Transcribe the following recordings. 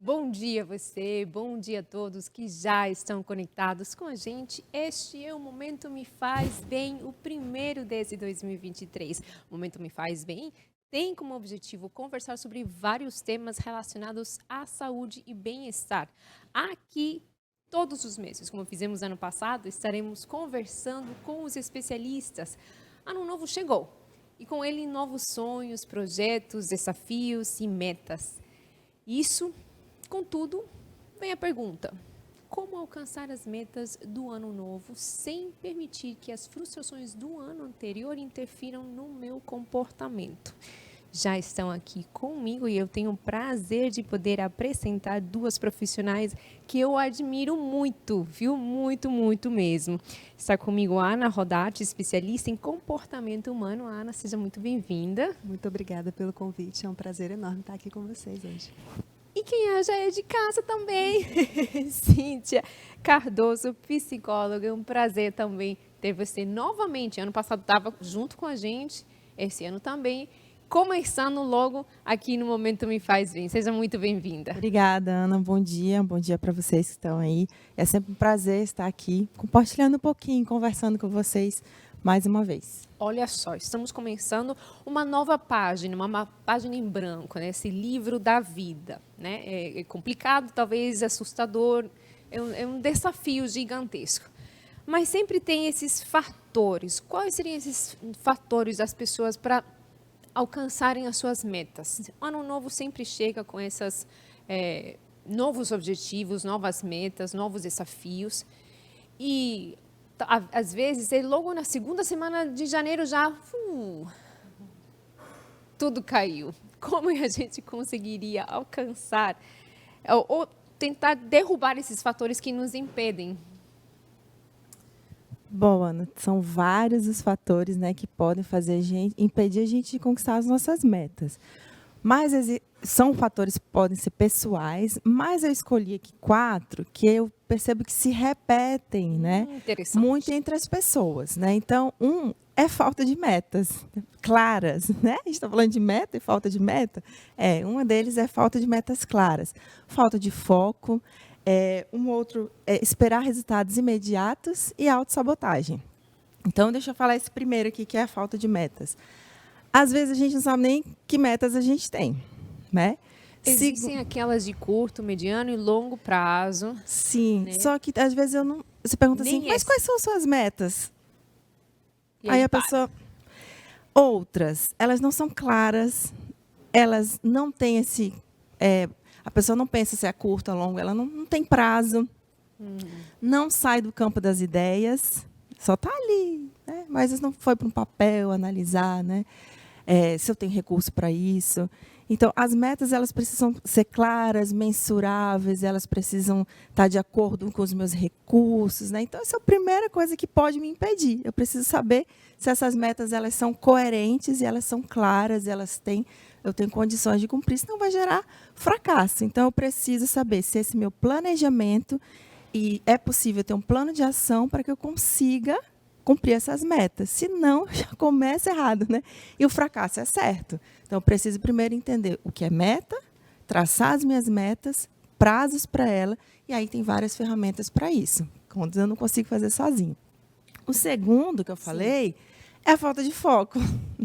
Bom dia você, bom dia a todos que já estão conectados com a gente. Este é o Momento Me Faz Bem, o primeiro desse 2023. O Momento Me Faz Bem tem como objetivo conversar sobre vários temas relacionados à saúde e bem-estar. Aqui, todos os meses, como fizemos ano passado, estaremos conversando com os especialistas. Ano novo chegou e com ele novos sonhos, projetos, desafios e metas. Contudo, vem a pergunta: como alcançar as metas do ano novo sem permitir que as frustrações do ano anterior interfiram no meu comportamento? Já estão aqui comigo e eu tenho o prazer de poder apresentar duas profissionais que eu admiro muito, viu? Muito, muito mesmo. Está comigo a Ana Rodati, especialista em comportamento humano. Ana, seja muito bem-vinda. Muito obrigada pelo convite, é um prazer enorme estar aqui com vocês hoje. E quem já é de casa também, Cíntia Cardoso, psicóloga. É um prazer também ter você novamente. Ano passado estava junto com a gente, esse ano também, começando logo aqui no Momento Me Faz Bem. Seja muito bem-vinda. Obrigada, Ana. Bom dia para vocês que estão aí. É sempre um prazer estar aqui, compartilhando um pouquinho, conversando com vocês mais uma vez. Olha só, estamos começando uma nova página, uma página em branco, né? Esse livro da vida, né? É complicado, talvez assustador, é um desafio gigantesco. Mas sempre tem esses fatores. Quais seriam esses fatores das pessoas para alcançarem as suas metas? O ano novo sempre chega com esses novos objetivos, novas metas, novos desafios. E às vezes, logo na segunda semana de janeiro já tudo caiu. Como a gente conseguiria alcançar ou tentar derrubar esses fatores que nos impedem? Bom, Ana, são vários os fatores, né, que podem impedir a gente de conquistar as nossas metas. Mas são fatores que podem ser pessoais, mas eu escolhi aqui 4 que eu percebo que se repetem, né, muito entre as pessoas, né? Então, é falta de metas claras, né? A gente está falando de meta e falta de meta. Uma deles é falta de metas claras, falta de foco. Um outro é esperar resultados imediatos e autossabotagem. Então, deixa eu falar esse primeiro aqui, que é a falta de metas. Às vezes, a gente não sabe nem que metas a gente tem, né? Existem aquelas de curto, mediano e longo prazo. Sim, né? Só que às vezes você pergunta assim, mas quais são as suas metas? Aí a pessoa... Outras, elas não são claras, elas não têm esse... a pessoa não pensa se é curto ou longo, ela não tem prazo, não sai do campo das ideias, só está ali, né? Mas não foi para um papel analisar, né? Se eu tenho recurso para isso. Então, as metas elas precisam ser claras, mensuráveis, elas precisam estar de acordo com os meus recursos, né? Então, essa é a primeira coisa que pode me impedir. Eu preciso saber se essas metas elas são coerentes e elas são claras, eu tenho condições de cumprir, senão vai gerar fracasso. Então, eu preciso saber se esse meu planejamento, e é possível ter um plano de ação para que eu consiga cumprir essas metas. Senão, já começa errado, né? E o fracasso é certo. Então, eu preciso primeiro entender o que é meta, traçar as minhas metas, prazos para ela, e aí tem várias ferramentas para isso. Quando eu não consigo fazer sozinho. O segundo que eu falei é a falta de foco,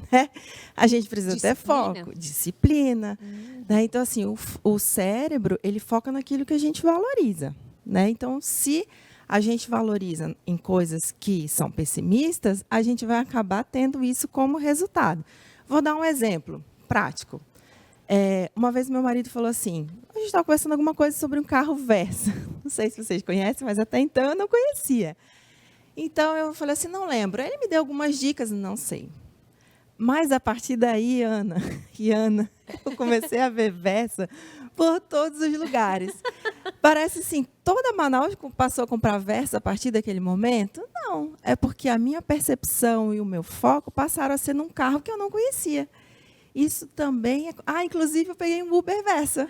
né? A gente precisa ter foco, disciplina. Né? Então, assim, o cérebro, ele foca naquilo que a gente valoriza. Né? Então, se a gente valoriza em coisas que são pessimistas, a gente vai acabar tendo isso como resultado. Vou dar um exemplo prático. Uma vez meu marido falou assim, a gente estava conversando alguma coisa sobre um carro Versa. Não sei se vocês conhecem, mas até então eu não conhecia. Então, eu falei assim, não lembro. Ele me deu algumas dicas, não sei. Mas, a partir daí, Ana, eu comecei a ver Versa por todos os lugares. Parece assim, toda Manaus passou a comprar Versa a partir daquele momento? Não, é porque a minha percepção e o meu foco passaram a ser num carro que eu não conhecia. Isso também inclusive eu peguei um Uber Versa.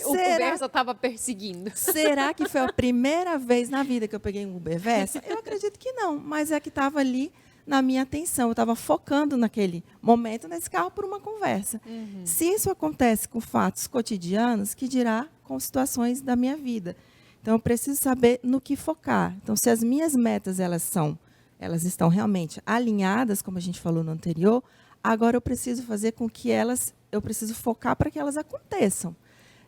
O Versa estava perseguindo. Será que foi a primeira vez na vida que eu peguei um Uber Versa? Eu acredito que não, mas é que estava ali na minha atenção. Eu estava focando naquele momento nesse carro por uma conversa. Se isso acontece com fatos cotidianos, que dirá com situações da minha vida. Então, eu preciso saber no que focar. Então, se as minhas metas elas estão realmente alinhadas, como a gente falou no anterior, agora eu preciso fazer com que eu preciso focar para que elas aconteçam.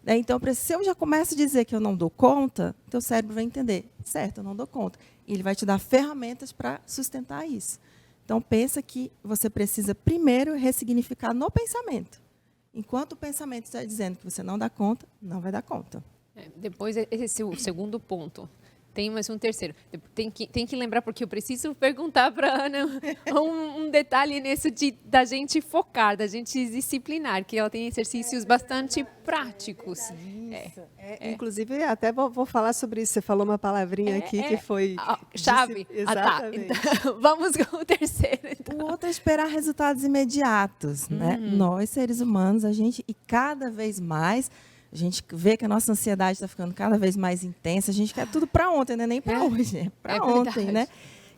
Então, se eu já começo a dizer que eu não dou conta, teu cérebro vai entender, certo, eu não dou conta. E ele vai te dar ferramentas para sustentar isso. Então, pensa que você precisa primeiro ressignificar no pensamento. Enquanto o pensamento está dizendo que você não dá conta, não vai dar conta. Depois, esse é o segundo ponto. Tem mais um terceiro. Tem que lembrar, porque eu preciso perguntar para a Ana um detalhe nisso da gente focar, da gente disciplinar, que ela tem exercícios bastante práticos. Inclusive, até vou falar sobre isso. Você falou uma palavrinha aqui que foi... Chave. Exatamente. Então, vamos com o terceiro. Então. O outro é esperar resultados imediatos. Né? Nós, seres humanos, e cada vez mais... A gente vê que a nossa ansiedade está ficando cada vez mais intensa. A gente quer tudo para ontem, não é nem para hoje, é para ontem, né?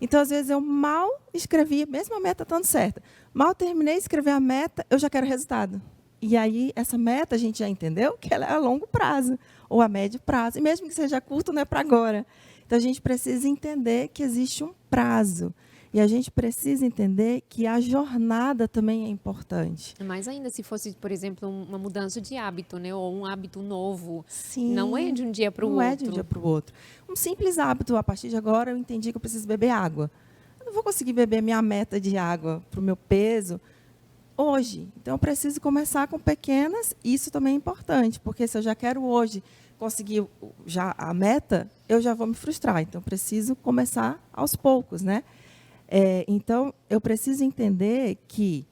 Então, às vezes, eu mal escrevi, mesmo a meta estando certa. Mal terminei de escrever a meta, eu já quero resultado. E aí, essa meta, a gente já entendeu que ela é a longo prazo, ou a médio prazo. E mesmo que seja curto, não é para agora. Então, a gente precisa entender que existe um prazo. E a gente precisa entender que a jornada também é importante. Mas ainda se fosse, por exemplo, uma mudança de hábito, né? Ou um hábito novo. Sim, não é de um dia para o outro. Não é de um dia para o outro. Um simples hábito, a partir de agora, eu entendi que eu preciso beber água. Eu não vou conseguir beber minha meta de água para o meu peso hoje. Então, eu preciso começar com pequenas. Isso também é importante, porque se eu já quero hoje conseguir a meta, eu já vou me frustrar. Então, eu preciso começar aos poucos, né? Então, eu preciso entender que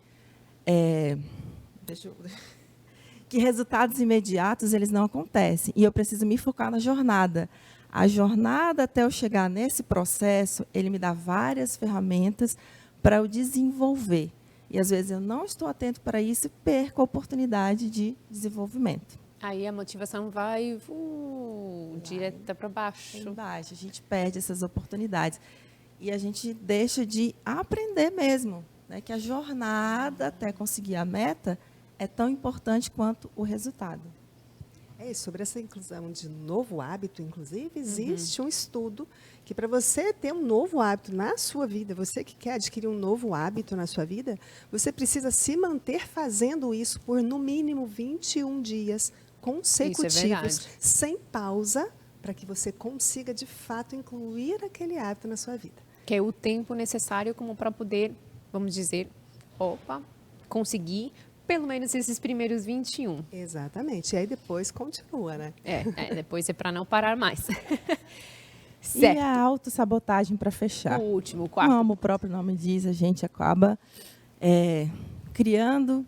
resultados imediatos eles não acontecem. E eu preciso me focar na jornada. A jornada até eu chegar nesse processo, ele me dá várias ferramentas para eu desenvolver. E, às vezes, eu não estou atento para isso e perco a oportunidade de desenvolvimento. Aí a motivação vai direta para baixo. Embaixo, a gente perde essas oportunidades. E a gente deixa de aprender mesmo, né? Que a jornada até conseguir a meta é tão importante quanto o resultado. Sobre essa inclusão de novo hábito, inclusive, existe um estudo que para você ter um novo hábito na sua vida, você que quer adquirir um novo hábito na sua vida, você precisa se manter fazendo isso por no mínimo 21 dias consecutivos, sem pausa, para que você consiga, de fato, incluir aquele hábito na sua vida. Que é o tempo necessário como para poder, vamos dizer, conseguir pelo menos esses primeiros 21. Exatamente. E aí depois continua, né? Depois é para não parar mais. E a autossabotagem para fechar. O último, o quarto. Como o próprio nome diz, a gente acaba criando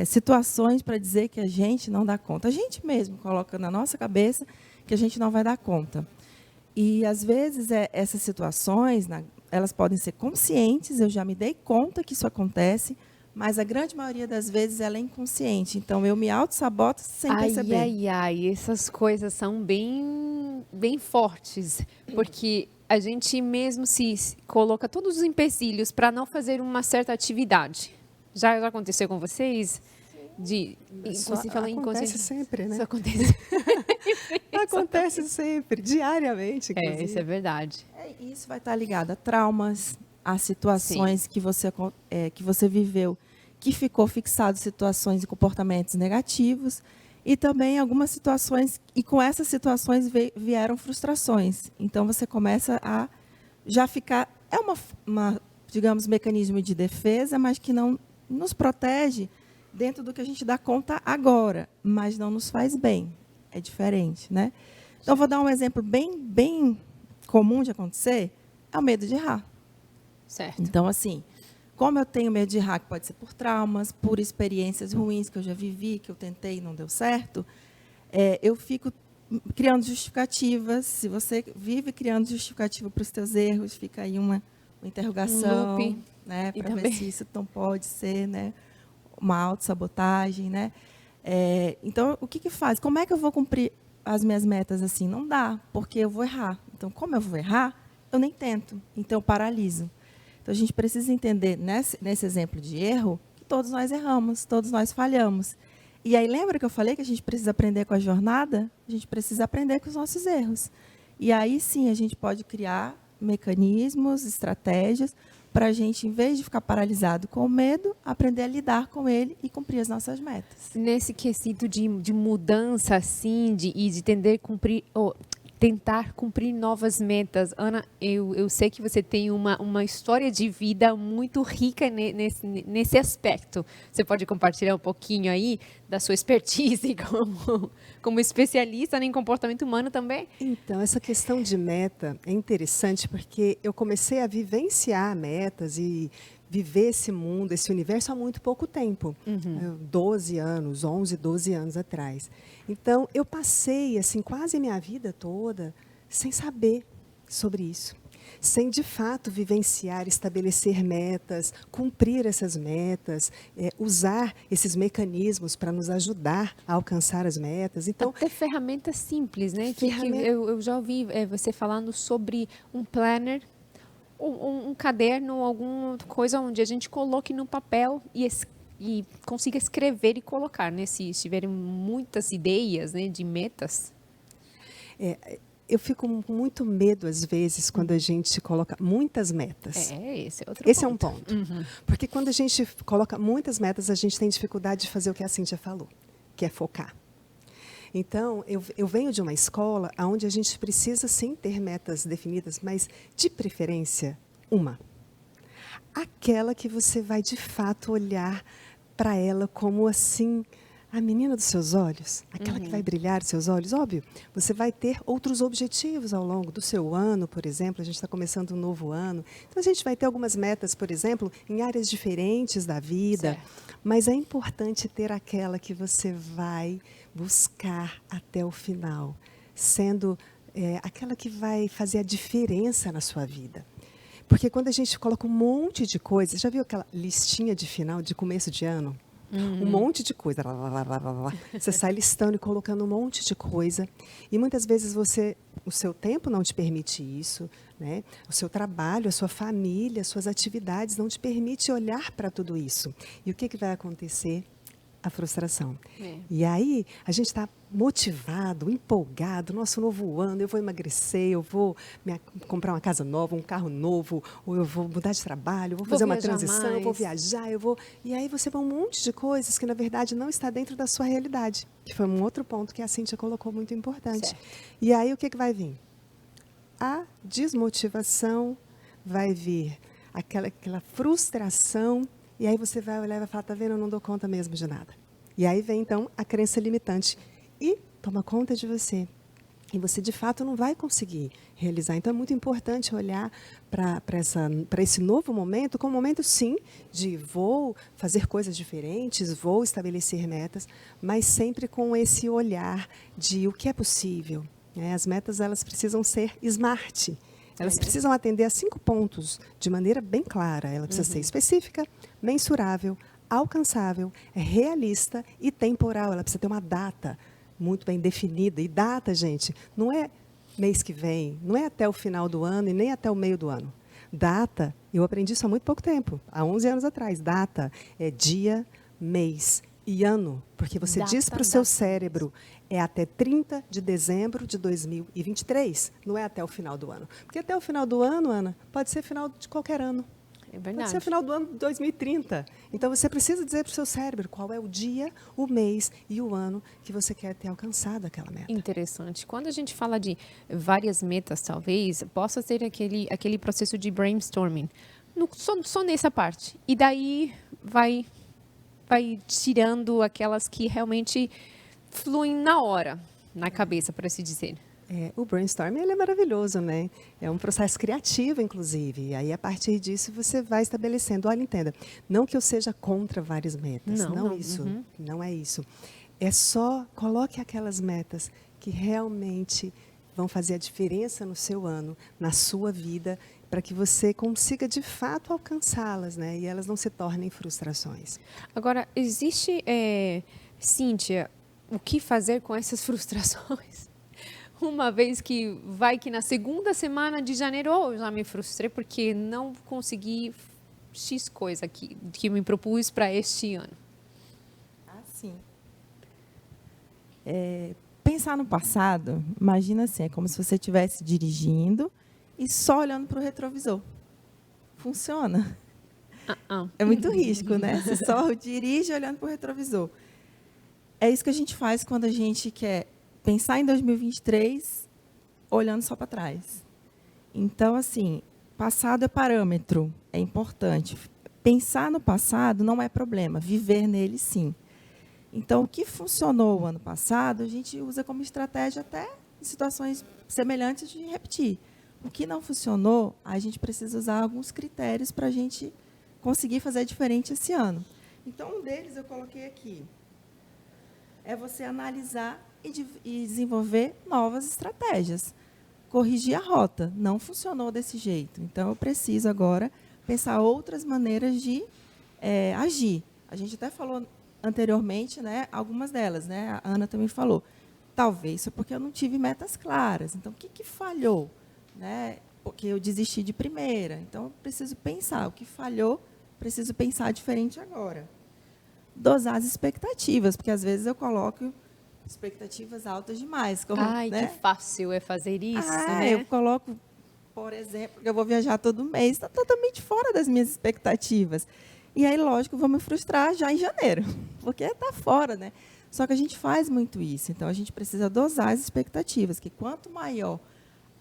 situações para dizer que a gente não dá conta. A gente mesmo coloca na nossa cabeça que a gente não vai dar conta. E, às vezes, essas situações, elas podem ser conscientes, eu já me dei conta que isso acontece, mas a grande maioria das vezes ela é inconsciente. Então, eu me auto-saboto sem perceber. Essas coisas são bem, bem fortes, porque a gente mesmo se coloca todos os empecilhos para não fazer uma certa atividade. Já aconteceu com vocês? Você fala acontece sempre, né? Isso acontece. Acontece sempre, diariamente, inclusive. Isso é verdade. Isso vai estar ligado a traumas, a situações que você viveu, que ficou fixado em situações e comportamentos negativos, e também algumas situações, e com essas situações vieram frustrações. Então, você começa a já ficar... É digamos, mecanismo de defesa, mas que não nos protege dentro do que a gente dá conta agora, mas não nos faz bem. É diferente, né? Então, vou dar um exemplo bem comum de acontecer, é o medo de errar. Certo. Então, assim, como eu tenho medo de errar, que pode ser por traumas, por experiências ruins que eu já vivi, que eu tentei e não deu certo, eu fico criando justificativas. Se você vive criando justificativa para os seus erros, fica aí uma interrogação, né, para ver se isso não pode ser, né, uma autossabotagem, né? Então, o que faz? Como é que eu vou cumprir as minhas metas assim? Não dá, porque eu vou errar. Então, como eu vou errar, eu nem tento. Então, eu paraliso. Então, a gente precisa entender, nesse exemplo de erro, que todos nós erramos, todos nós falhamos. E aí, lembra que eu falei que a gente precisa aprender com a jornada? A gente precisa aprender com os nossos erros. E aí, sim, a gente pode criar mecanismos, estratégias, para a gente, em vez de ficar paralisado com o medo, aprender a lidar com ele e cumprir as nossas metas. Nesse quesito de mudança, assim, e de tentar cumprir novas metas. Ana, eu sei que você tem uma história de vida muito rica nesse aspecto. Você pode compartilhar um pouquinho aí da sua expertise como especialista em comportamento humano também? Então, essa questão de meta é interessante porque eu comecei a vivenciar metas e viver esse mundo, esse universo há muito pouco tempo. 12 anos, 11, 12 anos atrás. Então, eu passei assim quase a minha vida toda sem saber sobre isso. Sem, de fato, vivenciar, estabelecer metas, cumprir essas metas, usar esses mecanismos para nos ajudar a alcançar as metas. Então, até ferramentas simples, né? Que eu já ouvi você falando sobre um planner, um caderno, alguma coisa onde a gente coloque no papel e consiga escrever e colocar, né? Se tiverem muitas ideias, né, de metas. Eu fico com muito medo, às vezes, quando a gente coloca muitas metas. Esse é outro ponto. Esse é um ponto. Porque quando a gente coloca muitas metas, a gente tem dificuldade de fazer o que a Cíntia falou, que é focar. Então, eu venho de uma escola onde a gente precisa, sim, ter metas definidas, mas, de preferência, uma. Aquela que você vai, de fato, olhar para ela como, assim, a menina dos seus olhos, aquela que vai brilhar os seus olhos. Óbvio, você vai ter outros objetivos ao longo do seu ano, por exemplo. A gente está começando um novo ano. Então, a gente vai ter algumas metas, por exemplo, em áreas diferentes da vida. Certo. Mas é importante ter aquela que você vai buscar até o final, sendo aquela que vai fazer a diferença na sua vida. Porque quando a gente coloca um monte de coisas, já viu aquela listinha de final, de começo de ano? Um monte de coisa. Você sai listando e colocando um monte de coisa. E muitas vezes o seu tempo não te permite isso, né? O seu trabalho, a sua família, as suas atividades não te permite olhar para tudo isso. E o que vai acontecer? A frustração. E aí, a gente está motivado, empolgado, nosso novo ano, eu vou emagrecer, eu vou comprar uma casa nova, um carro novo, ou eu vou mudar de trabalho, vou fazer uma transição, eu vou viajar, E aí você vai um monte de coisas que, na verdade, não está dentro da sua realidade. Que foi um outro ponto que a Cíntia colocou muito importante. Certo. E aí, o que vai vir? A desmotivação, vai vir aquela frustração. E aí você vai olhar e vai falar, tá vendo, eu não dou conta mesmo de nada. E aí vem, então, a crença limitante. E toma conta de você. E você, de fato, não vai conseguir realizar. Então, é muito importante olhar para esse novo momento como um momento, sim, de vou fazer coisas diferentes, vou estabelecer metas, mas sempre com esse olhar de o que é possível. Né? As metas, elas precisam ser smart. Elas precisam atender a 5 pontos de maneira bem clara. Ela precisa ser específica, mensurável, alcançável, realista e temporal. Ela precisa ter uma data muito bem definida. E data, gente, não é mês que vem, não é até o final do ano e nem até o meio do ano. Data, eu aprendi isso há muito pouco tempo, há 11 anos atrás. Data é dia, mês e ano, porque você diz para o seu cérebro, é até 30 de dezembro de 2023, não é até o final do ano. Porque até o final do ano, Ana, pode ser final de qualquer ano. É verdade. Pode ser o final do ano de 2030. Então, você precisa dizer para o seu cérebro qual é o dia, o mês e o ano que você quer ter alcançado aquela meta. Interessante. Quando a gente fala de várias metas, talvez, possa ser aquele processo de brainstorming. Só nessa parte. E daí vai tirando aquelas que realmente fluem na hora, na cabeça, por assim dizer. O brainstorming ele é maravilhoso, né? É um processo criativo, inclusive. E aí, a partir disso, você vai estabelecendo. Olha, entenda, não que eu seja contra várias metas. Não é isso. É só coloque aquelas metas que realmente vão fazer a diferença no seu ano, na sua vida, para que você consiga, de fato, alcançá-las, né? E elas não se tornem frustrações. Agora, existe, Cíntia, o que fazer com essas frustrações? uma vez que vai que na segunda semana de janeiro, eu já me frustrei porque não consegui X coisa que me propus para este ano. Sim. Pensar no passado, imagina assim, é como se você estivesse dirigindo e só olhando para o retrovisor. Funciona. É muito risco, né? Você só dirige olhando para o retrovisor. É isso que a gente faz quando a gente quer pensar em 2023 olhando só para trás. Então, assim, passado é parâmetro, é importante. Pensar no passado não é problema, viver nele sim. Então, o que funcionou o ano passado, a gente usa como estratégia até em situações semelhantes de repetir. O que não funcionou, a gente precisa usar alguns critérios para a gente conseguir fazer diferente esse ano. Então, um deles eu coloquei aqui. É você analisar e desenvolver novas estratégias. Corrigir a rota. Não funcionou desse jeito. Então, eu preciso agora pensar outras maneiras de agir. A gente até falou anteriormente, né, algumas delas, né, a Ana também falou. Talvez isso é porque eu não tive metas claras. Então, o que falhou? Né? Porque eu desisti de primeira. Então, eu preciso pensar. O que falhou, preciso pensar diferente agora. Dosar as expectativas, porque às vezes eu coloco expectativas altas demais. Como, Ai, né? que fácil é fazer isso, né? Eu coloco, por exemplo, que eu vou viajar todo mês, está totalmente fora das minhas expectativas. E aí, lógico, eu vou me frustrar já em janeiro, porque está fora, né? Só que a gente faz muito isso, então a gente precisa dosar as expectativas, que quanto maior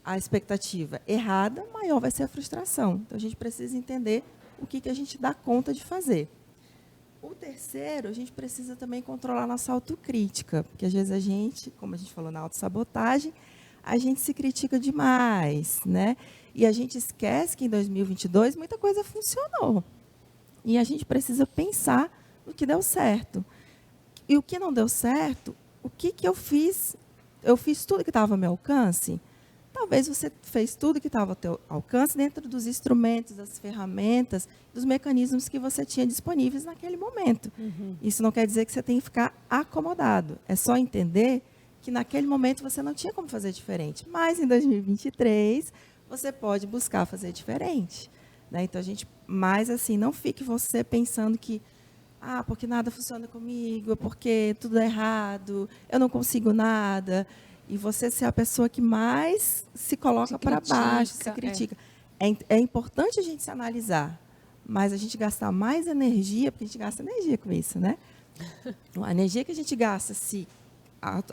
a expectativa errada, maior vai ser a frustração. Então, a gente precisa entender o que a gente dá conta de fazer. O terceiro, a gente precisa também controlar nossa autocrítica, porque às vezes a gente, como a gente falou na autossabotagem, a gente se critica demais, né? E a gente esquece que em 2022 muita coisa funcionou. E a gente precisa pensar no que deu certo. E o que não deu certo, o que eu fiz? Eu fiz tudo que estava ao meu alcance? Talvez você fez tudo que estava ao teu alcance dentro dos instrumentos, das ferramentas, dos mecanismos que você tinha disponíveis naquele momento. Uhum. Isso não quer dizer que você tem que ficar acomodado. É só entender que naquele momento você não tinha como fazer diferente. Mas em 2023, você pode buscar fazer diferente. Né? Então, mas assim, não fique você pensando que porque nada funciona comigo, porque tudo é errado, eu não consigo nada. E você ser a pessoa que mais se coloca para baixo, se critica. É importante a gente se analisar, mas a gente gastar mais energia, porque a gente gasta energia com isso, né? A energia que a gente gasta se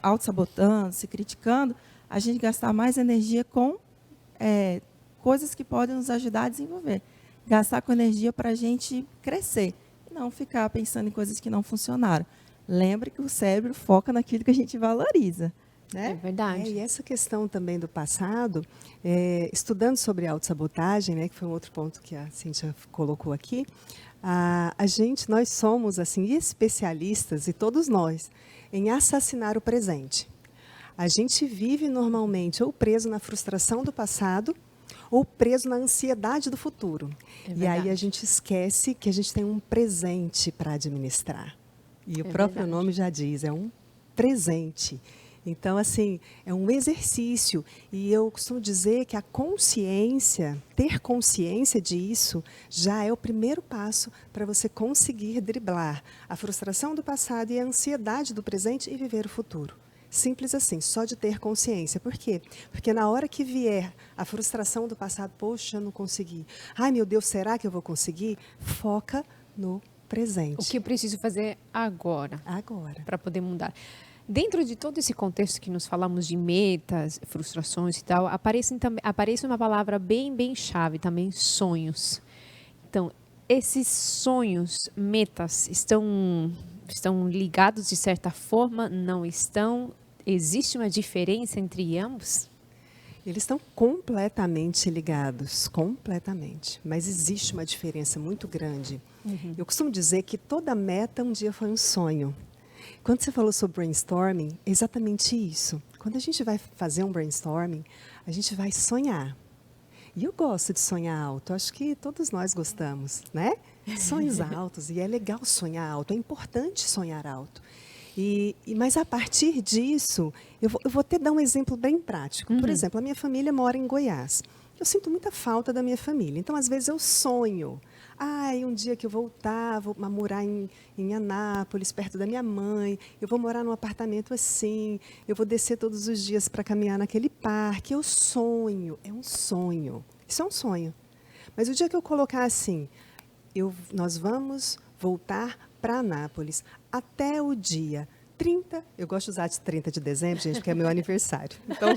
auto-sabotando, se criticando, a gente gastar mais energia com coisas que podem nos ajudar a desenvolver. Gastar com energia para a gente crescer. E não ficar pensando em coisas que não funcionaram. Lembre que o cérebro foca naquilo que a gente valoriza. Né? É verdade. E essa questão também do passado, estudando sobre autossabotagem, né, que foi um outro ponto que a Cíntia colocou aqui, nós somos assim, especialistas, e todos nós, em assassinar o presente. A gente vive normalmente ou preso na frustração do passado, ou preso na ansiedade do futuro. E aí a gente esquece que a gente tem um presente para administrar. E o próprio nome já diz, é um presente. Então, assim, é um exercício. E eu costumo dizer que a consciência, ter consciência disso, já é o primeiro passo para você conseguir driblar a frustração do passado e a ansiedade do presente e viver o futuro. Simples assim, só de ter consciência. Por quê? Porque na hora que vier a frustração do passado, poxa, eu não consegui. Ai, meu Deus, será que eu vou conseguir? Foca no presente. O que eu preciso fazer agora? Agora. Para poder mudar. Dentro de todo esse contexto que nos falamos de metas, frustrações e tal, aparece uma palavra bem chave também, sonhos. Então, esses sonhos, metas, estão ligados de certa forma? Não estão? Existe uma diferença entre ambos? Eles estão completamente ligados, completamente. Mas existe uma diferença muito grande. Uhum. Eu costumo dizer que toda meta um dia foi um sonho. Quando você falou sobre brainstorming, é exatamente isso. Quando a gente vai fazer um brainstorming, a gente vai sonhar. E eu gosto de sonhar alto, acho que todos nós gostamos, né? Sonhos altos, e é legal sonhar alto, é importante sonhar alto. Mas, a partir disso, eu vou até dar um exemplo bem prático. Por exemplo, a minha família mora em Goiás. Eu sinto muita falta da minha família. Então, às vezes, eu sonho. Um dia que eu voltar, vou morar em Anápolis, perto da minha mãe. Eu vou morar num apartamento assim. Eu vou descer todos os dias para caminhar naquele parque. Eu sonho. É um sonho. Isso é um sonho. Mas o dia que eu colocar assim, nós vamos voltar para Anápolis até o dia 30, eu gosto de usar de 30 de dezembro, gente, porque é meu aniversário. Então,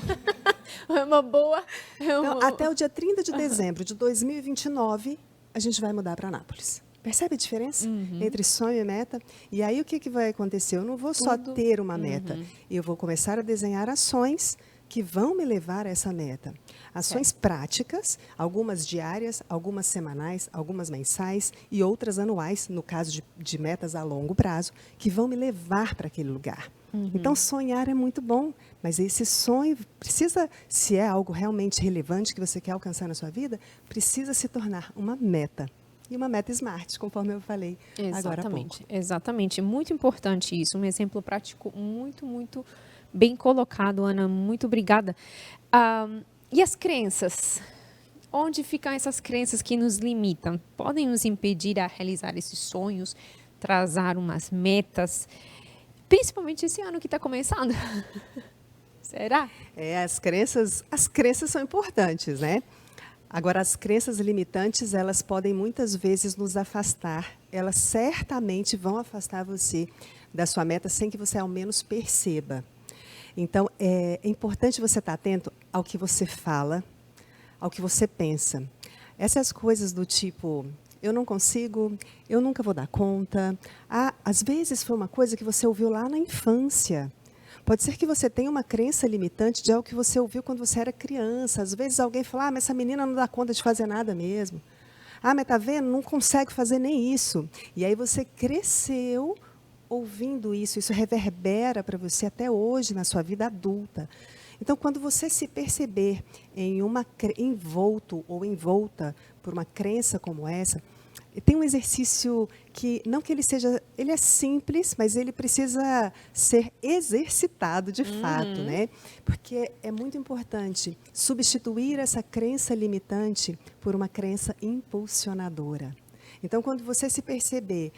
é uma boa... Então, até o dia 30 de dezembro de 2029, a gente vai mudar para Anápolis. Percebe a diferença entre sonho e meta? E aí, o que vai acontecer? Eu não vou só ter uma meta. Eu vou começar a desenhar ações que vão me levar a essa meta. Ações práticas, algumas diárias, algumas semanais, algumas mensais e outras anuais, no caso de metas a longo prazo, que vão me levar para aquele lugar. Então, sonhar é muito bom, mas esse sonho precisa, se é algo realmente relevante que você quer alcançar na sua vida, precisa se tornar uma meta. E uma meta smart, conforme eu falei agora há pouco. Exatamente. Muito importante isso. Um exemplo prático muito, muito bem colocado, Ana. Muito obrigada. E as crenças? Onde ficam essas crenças que nos limitam? Podem nos impedir a realizar esses sonhos, traçar umas metas, principalmente esse ano que está começando. Será? As crenças são importantes, né? Agora, as crenças limitantes, elas podem muitas vezes nos afastar. Elas certamente vão afastar você da sua meta sem que você ao menos perceba. Então, é importante você estar atento ao que você fala, ao que você pensa. Essas coisas do tipo, eu não consigo, eu nunca vou dar conta. Às vezes foi uma coisa que você ouviu lá na infância. Pode ser que você tenha uma crença limitante de algo que você ouviu quando você era criança. Às vezes alguém fala, mas essa menina não dá conta de fazer nada mesmo. Mas está vendo? Não consegue fazer nem isso. E aí você cresceu ouvindo isso. Isso reverbera para você até hoje na sua vida adulta. Então, quando você se perceber envolto ou envolta por uma crença como essa, tem um exercício que, não que ele é simples, mas ele precisa ser exercitado de fato, né? Porque é muito importante substituir essa crença limitante por uma crença impulsionadora. Então, quando você se perceber,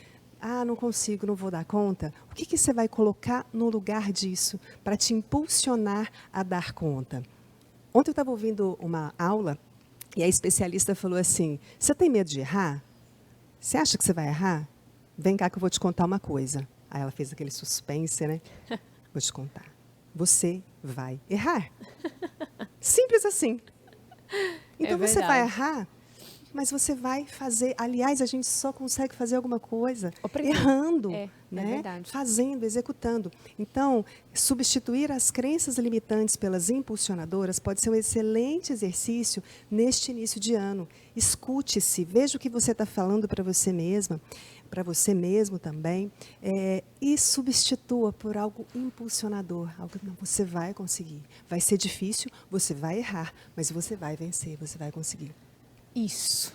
não consigo, não vou dar conta, o que você vai colocar no lugar disso para te impulsionar a dar conta? Ontem eu estava ouvindo uma aula e a especialista falou assim, você tem medo de errar? Você acha que você vai errar? Vem cá que eu vou te contar uma coisa. Aí ela fez aquele suspense, né? Vou te contar. Você vai errar. Simples assim. Então você vai errar, mas você vai fazer. Aliás, a gente só consegue fazer alguma coisa errando, né? Verdade. Fazendo, executando. Então, substituir as crenças limitantes pelas impulsionadoras pode ser um excelente exercício neste início de ano. Escute-se, veja o que você está falando para você mesma, para você mesmo também, e substitua por algo impulsionador. Algo que você vai conseguir. Vai ser difícil, você vai errar, mas você vai vencer, você vai conseguir. Isso.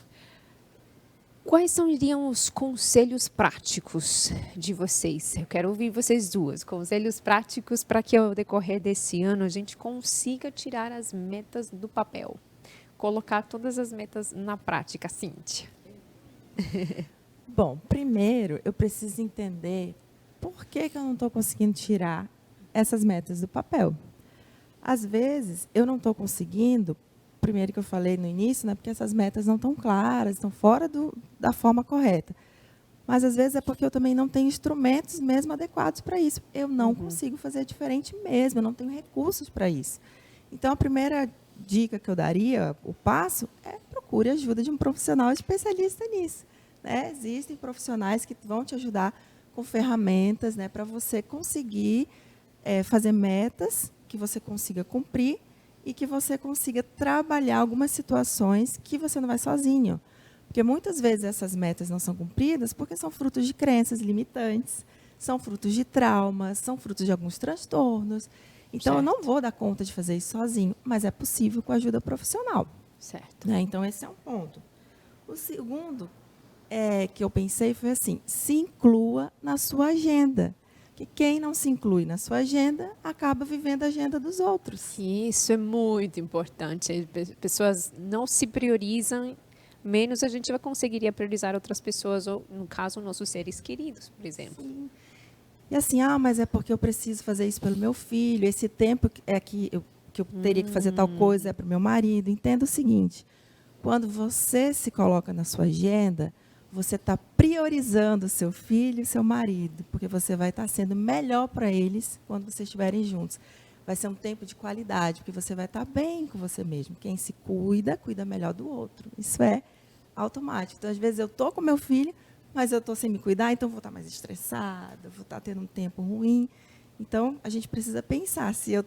Quais seriam os conselhos práticos de vocês? Eu quero ouvir vocês duas. Conselhos práticos para que ao decorrer desse ano a gente consiga tirar as metas do papel. Colocar todas as metas na prática, Cíntia. Bom, primeiro eu preciso entender por que eu não estou conseguindo tirar essas metas do papel. Às vezes eu não estou conseguindo, primeiro que eu falei no início, né, porque essas metas não estão claras, estão fora da forma correta. Mas, às vezes, é porque eu também não tenho instrumentos mesmo adequados para isso. Eu não consigo fazer diferente mesmo, eu não tenho recursos para isso. Então, a primeira dica que eu daria, o passo, é procure a ajuda de um profissional especialista nisso. Né? Existem profissionais que vão te ajudar com ferramentas, né, para você conseguir fazer metas que você consiga cumprir e que você consiga trabalhar algumas situações que você não vai sozinho. Porque muitas vezes essas metas não são cumpridas porque são frutos de crenças limitantes, são frutos de traumas, são frutos de alguns transtornos. Então, eu não vou dar conta de fazer isso sozinho, mas é possível com a ajuda profissional. Certo. Né? Então, esse é um ponto. O segundo que eu pensei foi assim, se inclua na sua agenda. O Que quem não se inclui na sua agenda acaba vivendo a agenda dos outros. Isso é muito importante. Pessoas não se priorizam, menos a gente vai conseguiria priorizar outras pessoas, ou, no caso, nossos seres queridos, por exemplo. Sim. E assim, mas é porque eu preciso fazer isso pelo meu filho, esse tempo é que eu teria que fazer tal coisa é para o meu marido. Entenda o seguinte, quando você se coloca na sua agenda, você está priorizando o seu filho e seu marido, porque você vai estar sendo melhor para eles quando vocês estiverem juntos. Vai ser um tempo de qualidade, porque você vai estar bem com você mesmo. Quem se cuida, cuida melhor do outro. Isso é automático. Então, às vezes, eu estou com meu filho, mas eu estou sem me cuidar, então vou estar mais estressada, vou estar tendo um tempo ruim. Então, a gente precisa pensar se o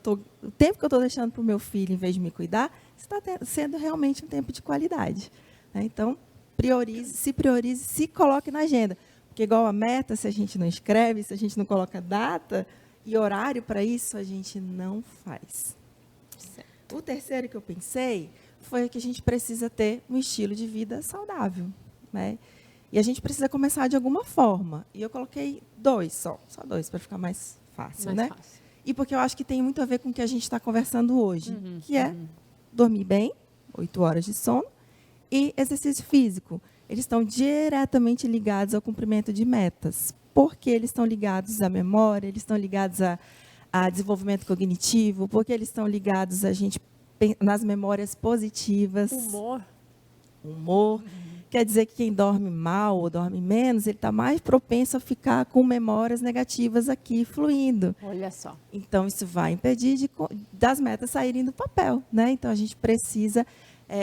tempo que eu estou deixando para o meu filho, em vez de me cuidar, está sendo realmente um tempo de qualidade. Né? Então, priorize, se coloque na agenda. Porque, igual a meta, se a gente não escreve, se a gente não coloca data e horário para isso, a gente não faz. Certo. O terceiro que eu pensei foi que a gente precisa ter um estilo de vida saudável. Né? E a gente precisa começar de alguma forma. E eu coloquei só 2, para ficar mais fácil, né? Fácil. E porque eu acho que tem muito a ver com o que a gente está conversando hoje, que é dormir bem, 8 horas de sono, e exercício físico. Eles estão diretamente ligados ao cumprimento de metas, porque eles estão ligados à memória, eles estão ligados a desenvolvimento cognitivo, porque eles estão ligados nas memórias positivas. Humor. Quer dizer que quem dorme mal ou dorme menos, ele está mais propenso a ficar com memórias negativas aqui fluindo. Olha só. Então, isso vai impedir das metas saírem do papel. Né? Então, a gente precisa...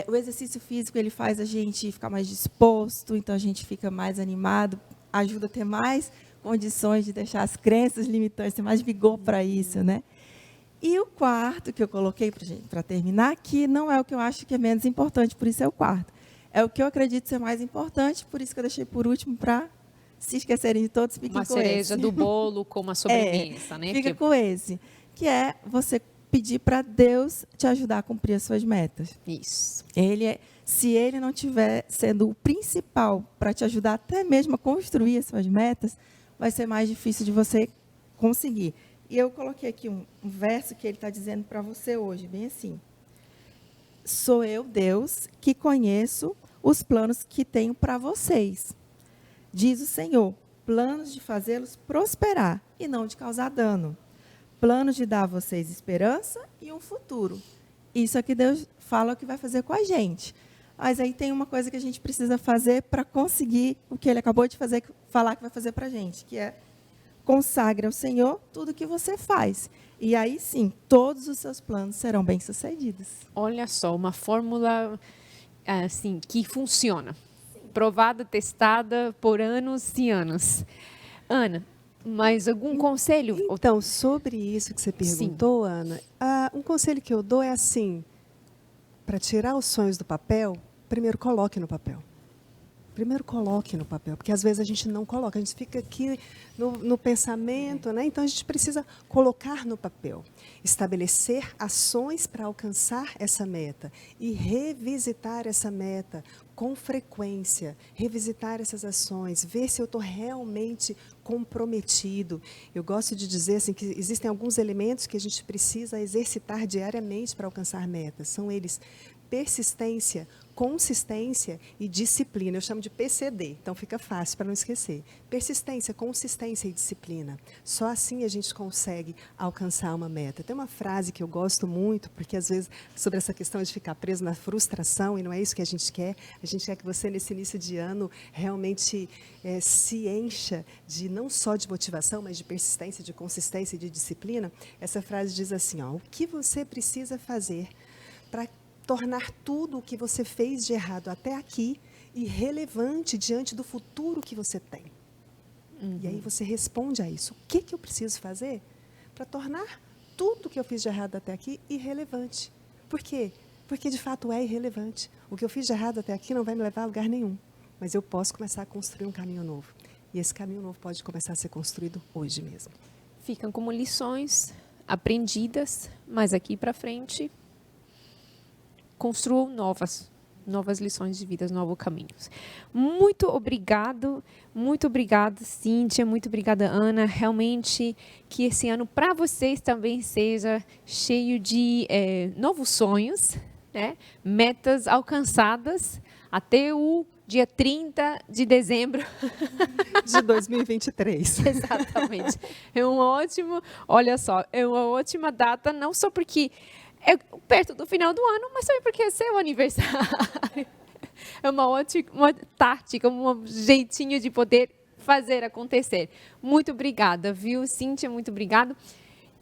o exercício físico, ele faz a gente ficar mais disposto, então a gente fica mais animado, ajuda a ter mais condições de deixar as crenças limitantes, ter mais vigor para isso. Né? E o quarto que eu coloquei para terminar, que não é o que eu acho que é menos importante, por isso é o quarto. É o que eu acredito ser mais importante, por isso que eu deixei por último para, se esquecerem de todos, fiquem com esse. Uma cereja do bolo com uma sobremesa, né? Fica com esse, que é você pedir para Deus te ajudar a cumprir as suas metas. Isso. Se Ele não estiver sendo o principal para te ajudar até mesmo a construir as suas metas, vai ser mais difícil de você conseguir. E eu coloquei aqui um verso que Ele está dizendo para você hoje, bem assim. Sou eu, Deus, que conheço os planos que tenho para vocês. Diz o Senhor, planos de fazê-los prosperar e não de causar dano. Planos de dar a vocês esperança e um futuro. Isso é que Deus fala que vai fazer com a gente. Mas aí tem uma coisa que a gente precisa fazer para conseguir o que Ele acabou de falar que vai fazer para a gente, que é consagre ao Senhor tudo o que você faz. E aí sim, todos os seus planos serão bem-sucedidos. Olha só, uma fórmula assim, que funciona. Sim. Provada, testada por anos e anos. Ana, mais algum conselho? Então, sobre isso que você perguntou, sim, Ana, um conselho que eu dou é assim, para tirar os sonhos do papel, primeiro coloque no papel. Primeiro coloque no papel, porque às vezes a gente não coloca, a gente fica aqui no pensamento, né? Então a gente precisa colocar no papel, estabelecer ações para alcançar essa meta e revisitar essa meta com frequência, revisitar essas ações, ver se eu estou realmente comprometido. Eu gosto de dizer assim, que existem alguns elementos que a gente precisa exercitar diariamente para alcançar metas, são eles persistência, consistência e disciplina. Eu chamo de PCD, então fica fácil para não esquecer. Persistência, consistência e disciplina. Só assim a gente consegue alcançar uma meta. Tem uma frase que eu gosto muito, porque às vezes, sobre essa questão de ficar preso na frustração, e não é isso que a gente quer que você, nesse início de ano, realmente se encha de não só de motivação, mas de persistência, de consistência e de disciplina. Essa frase diz assim, o que você precisa fazer para tornar tudo o que você fez de errado até aqui irrelevante diante do futuro que você tem. E aí você responde a isso. O que eu preciso fazer para tornar tudo que eu fiz de errado até aqui irrelevante? Por quê? Porque, de fato, é irrelevante. O que eu fiz de errado até aqui não vai me levar a lugar nenhum. Mas eu posso começar a construir um caminho novo. E esse caminho novo pode começar a ser construído hoje mesmo. Ficam como lições aprendidas, mas aqui para frente construam novas novas lições de vida, novos caminhos. Muito obrigada, Cíntia, muito obrigada, Ana. Realmente que esse ano para vocês também seja cheio de novos sonhos, né? Metas alcançadas até o dia 30 de dezembro de 2023. Exatamente. Olha só, é uma ótima data, não só porque é perto do final do ano, mas também porque é seu aniversário. É uma ótima tática, um jeitinho de poder fazer acontecer. Muito obrigada, viu, Cíntia? Muito obrigada.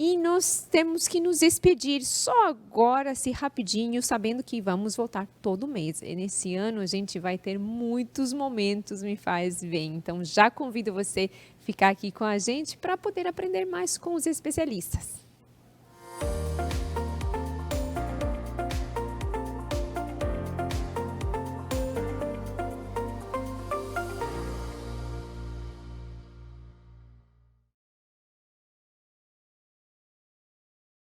E nós temos que nos despedir só agora, assim, rapidinho, sabendo que vamos voltar todo mês. E nesse ano a gente vai ter muitos momentos Me Faz Bem. Então já convido você a ficar aqui com a gente para poder aprender mais com os especialistas.